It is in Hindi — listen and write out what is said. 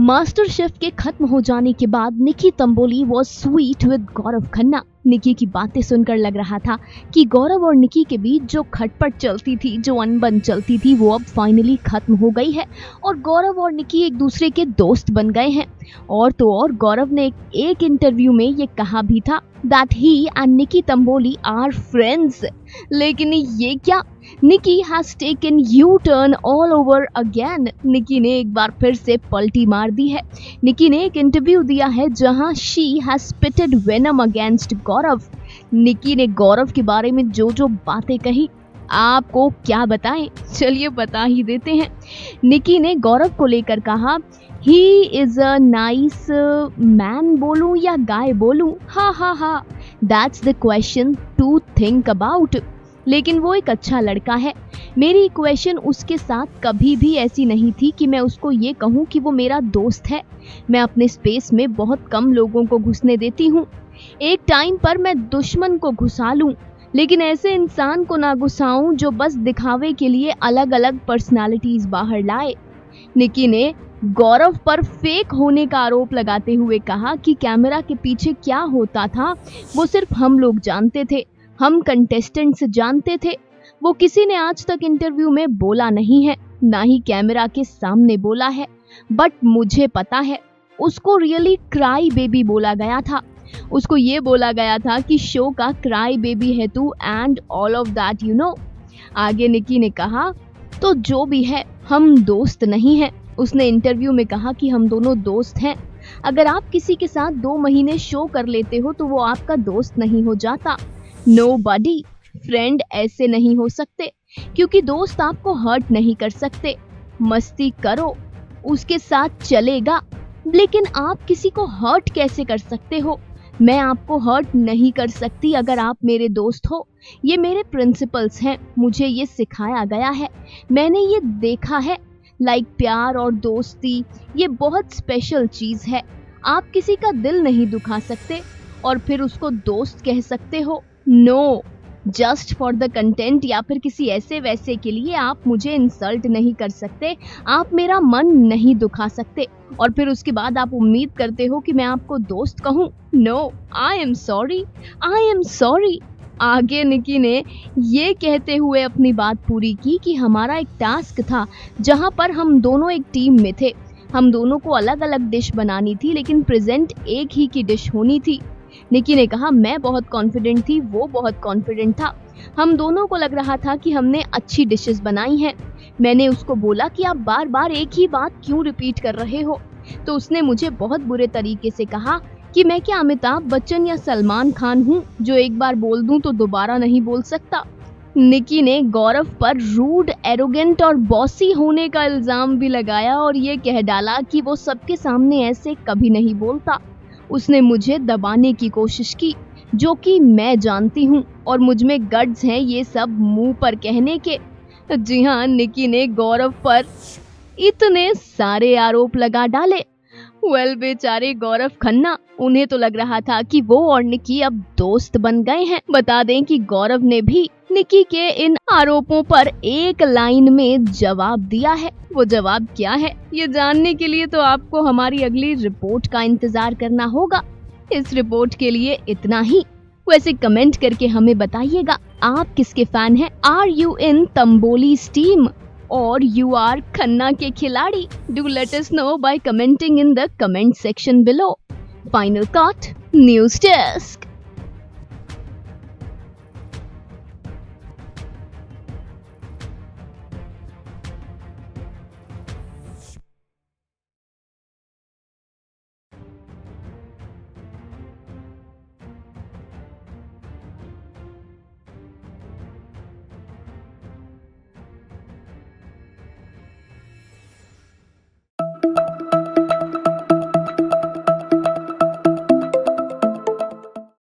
मास्टर शेफ के खत्म हो जाने के बाद निकी Tamboli was sweet with Gaurav Khanna. निकी की बातें सुनकर लग रहा था कि गौरव और निकी के बीच जो खटपट चलती थी, जो अनबन चलती थी, वो अब फाइनली खत्म हो गई है और गौरव और निकी एक दूसरे के दोस्त बन गए हैं। और तो और गौरव ने एक इंटरव्यू में ये कहा भी था that he and Nikki Tamboli are friends। लेकिन ये क्या, निकी has taken U-turn all over again। निकी ने एक बार फिर से पलटी मार दी है। निकी ने एक इंटरव्यू दिया है जहां she has spitted venom against गौरव। निकी ने गौरव के बारे में जो जो बातें कही, आपको क्या बताएं, चलिए बता ही देते हैं। निकी ने गौरव को लेकर कहा he is a nice man बोलूं या गाय बोलूं, हा that's the question to think about. लेकिन वो एक अच्छा लड़का है। मेरी इक्वेशन उसके साथ कभी भी ऐसी नहीं थी कि मैं उसको ये कहूँ कि वो मेरा दोस्त है। मैं अपने स्पेस में बहुत कम लोगों को घुसने देती हूँ। एक टाइम पर मैं दुश्मन को घुसा लूं, लेकिन ऐसे इंसान को ना घुसाऊं जो बस दिखावे के लिए अलग अलग पर्सनालिटीज बाहर लाए। निकी ने गौरव पर फेक होने का आरोप लगाते हुए कहा कि कैमरा के पीछे क्या होता था वो सिर्फ हम लोग जानते थे, हम कंटेस्टेंट्स जानते थे। वो किसी ने आज तक इंटरव्यू में बोला नहीं है, ना ही कैमरा के सामने बोला है, बट मुझे पता है उसको रियली क्राई बेबी बोला गया था। उसको ये बोला गया था कि शो का क्राई बेबी है तू and all of that you know. आगे निकी ने कहा तो जो भी है हम दोस्त नहीं हैं। उसने इंटरव्यू में कहा कि हम दोनों दोस्त हैं। अगर आप किसी के साथ 2 महीने शो कर लेते हो तो वो आपका दोस्त नहीं हो जाता। नोबडी, फ्रेंड ऐसे नहीं हो सकते, क्योंकि दोस्त आपको हर्ट नहीं कर सकते। मस्ती करो, उसके साथ चलेगा, लेकिन आप किसी को हर्ट कैसे कर सकते हो? मैं आपको हर्ट नहीं कर सकती अगर आप मेरे दोस्त हो। ये मेरे प्रिंसिपल्स हैं, मुझे ये सिखाया गया है, मैंने ये देखा है। लाइक प्यार और दोस्ती ये बहुत स्पेशल चीज है। आप किसी का दिल नहीं दुखा सकते और फिर उसको दोस्त कह सकते हो। No, just for the content या फिर किसी ऐसे वैसे के लिए आप मुझे इंसल्ट नहीं कर सकते, आप मेरा मन नहीं दुखा सकते और फिर उसके बाद आप उम्मीद करते हो कि मैं आपको दोस्त कहूँ। No, I am sorry. आगे निकी ने ये कहते हुए अपनी बात पूरी की कि हमारा एक टास्क था जहां पर हम दोनों एक टीम में थे। हम दोनों को अलग अलग डिश बनानी थी, लेकिन प्रेजेंट एक ही की डिश होनी थी। निकी ने कहा मैं बहुत कॉन्फिडेंट थी, वो बहुत कॉन्फिडेंट था। हम दोनों को लग रहा था कि हमने अच्छी डिशेस बनाई हैं। मैंने उसको बोला कि आप बार बार एक ही बात क्यों रिपीट कर रहे हो, तो उसने मुझे बहुत बुरे तरीके से कहा कि मैं क्या अमिताभ बच्चन या सलमान खान हूँ जो एक बार बोल दूं तो दोबारा नहीं बोल सकता। निकी ने गौरव पर रूड, एरोगेंट और बॉसी होने का इल्जाम भी लगाया और ये कह डाला कि वो सबके सामने ऐसे कभी नहीं बोलता। उसने मुझे दबाने की कोशिश की, जो कि मैं जानती हूँ और मुझ में गट्स हैं ये सब मुंह पर कहने के। जी हाँ, निकी ने गौरव पर इतने सारे आरोप लगा डाले। बेचारे गौरव खन्ना, उन्हें तो लग रहा था कि वो और निकी अब दोस्त बन गए हैं। बता दें कि गौरव ने भी निकी के इन आरोपों पर एक लाइन में जवाब दिया है। वो जवाब क्या है ये जानने के लिए तो आपको हमारी अगली रिपोर्ट का इंतजार करना होगा। इस रिपोर्ट के लिए इतना ही। वैसे कमेंट करके हमें बताइएगा आप किसके फैन हैं। आर यू इन तंबोलीज टीम और you are खन्ना के खिलाड़ी? Do let us know by commenting in the comment section below. Final thought, News Desk.